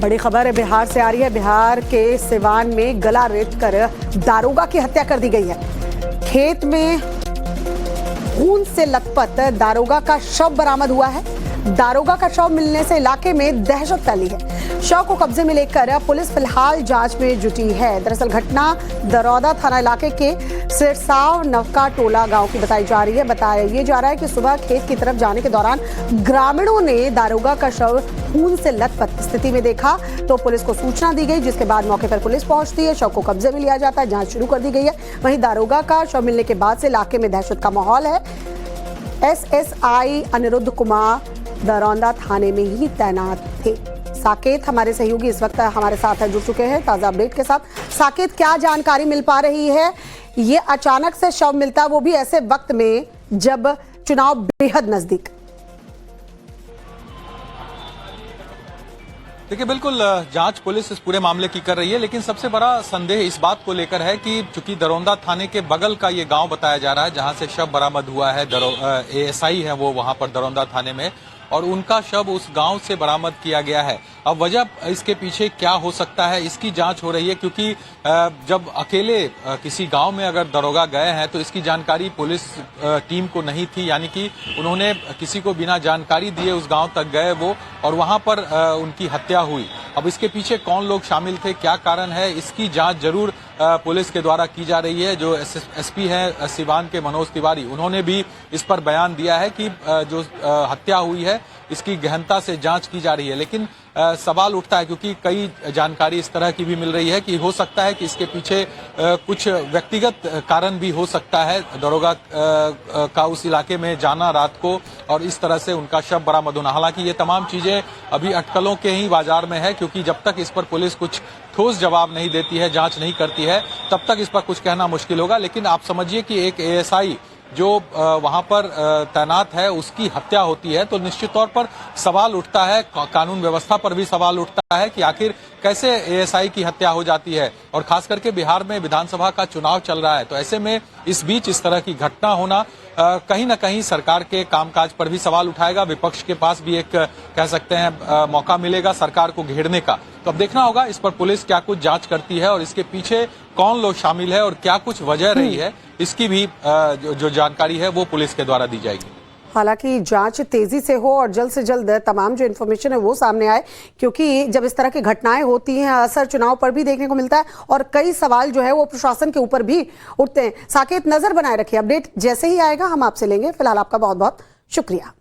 बड़ी खबर है बिहार से आ रही है। बिहार के सिवान में गला रेत कर दारोगा की हत्या कर दी गई है। खेत में खून से लथपथ दारोगा का शव बरामद हुआ है। दारोगा का शव मिलने से इलाके में दहशत फैली है। शव को कब्जे में लेकर पुलिस फिलहाल जांच में जुटी है। दरअसल घटना दरौदा थाना इलाके के सिरसाव नवका टोला गांव की बताई जा रही है। बताया ये जा रहा है कि सुबह खेत की तरफ जाने के दौरान ग्रामीणों ने दारोगा का शव खून से लथपथ स्थिति में देखा तो पुलिस को सूचना दी गई, जिसके बाद मौके पर पुलिस पहुंचती है। शव को कब्जे में लिया जाता है, जांच शुरू कर दी गई है। वहीं दारोगा का शव मिलने के बाद से इलाके में दहशत का माहौल है। एसएसआई अनिरुद्ध कुमार दरौदा थाने में ही तैनात थे। साकेत हमारे सहयोगी इस वक्त हमारे साथ जुड़ चुके हैं ताजा अपडेट के साथ। साकेत, क्या जानकारी मिल पा रही है? ये अचानक से शव मिलता, वो भी ऐसे वक्त में जब चुनाव बेहद नजदीक। देखिए, बिल्कुल जांच पुलिस इस पूरे मामले की कर रही है, लेकिन सबसे बड़ा संदेह इस बात को लेकर है कि चूंकि दरौदा थाने के बगल का ये गांव बताया जा रहा है जहां से शव बरामद हुआ है। एएसआई है वो वहां पर दरौदा थाने में, और उनका शव उस गांव से बरामद किया गया है। अब वजह इसके पीछे क्या हो सकता है, इसकी जांच हो रही है, क्योंकि जब अकेले किसी गांव में अगर दरोगा गए हैं तो इसकी जानकारी पुलिस टीम को नहीं थी, यानी कि उन्होंने किसी को बिना जानकारी दिए उस गांव तक गए वो, और वहां पर उनकी हत्या हुई। अब इसके पीछे कौन लोग शामिल थे, क्या कारण है, इसकी जांच जरूर पुलिस के द्वारा की जा रही है। जो एसपी हैं सिवान के मनोज तिवारी, उन्होंने भी इस पर बयान दिया है कि जो हत्या हुई है इसकी गहनता से जांच की जा रही है। लेकिन सवाल उठता है, क्योंकि कई जानकारी इस तरह की भी मिल रही है कि हो सकता है कि इसके पीछे कुछ व्यक्तिगत कारण भी हो सकता है। दरोगा का उस इलाके में जाना रात को और इस तरह से उनका शव बरामद होना। हालांकि ये तमाम चीजें अभी अटकलों के ही बाजार में है, क्योंकि जब तक इस पर पुलिस कुछ ठोस जवाब नहीं देती है, जांच नहीं करती है, तब तक इस पर कुछ कहना मुश्किल होगा। लेकिन आप समझिए कि एक एएसआई जो वहां पर तैनात है उसकी हत्या होती है तो निश्चित तौर पर सवाल उठता है, कानून व्यवस्था पर भी सवाल उठता है कि आखिर कैसे एएसआई की हत्या हो जाती है। और खास करके बिहार में विधानसभा का चुनाव चल रहा है, तो ऐसे में इस बीच इस तरह की घटना होना कहीं ना कहीं सरकार के कामकाज पर भी सवाल उठाएगा। विपक्ष के पास भी एक कह सकते हैं मौका मिलेगा सरकार को घेरने का। तो अब देखना होगा इस पर पुलिस क्या कुछ जांच करती है और इसके पीछे कौन लोग शामिल है और क्या कुछ वजह रही है, इसकी भी जो जानकारी है वो पुलिस के द्वारा दी जाएगी। हालांकि जांच तेजी से हो और जल्द से जल्द तमाम जो इन्फॉर्मेशन है वो सामने आए, क्योंकि जब इस तरह की घटनाएं होती हैं असर चुनाव पर भी देखने को मिलता है और कई सवाल जो है वो प्रशासन के ऊपर भी उठते हैं। साकेत, नजर बनाए रखिए, अपडेट जैसे ही आएगा हम आपसे लेंगे। फिलहाल आपका बहुत बहुत शुक्रिया।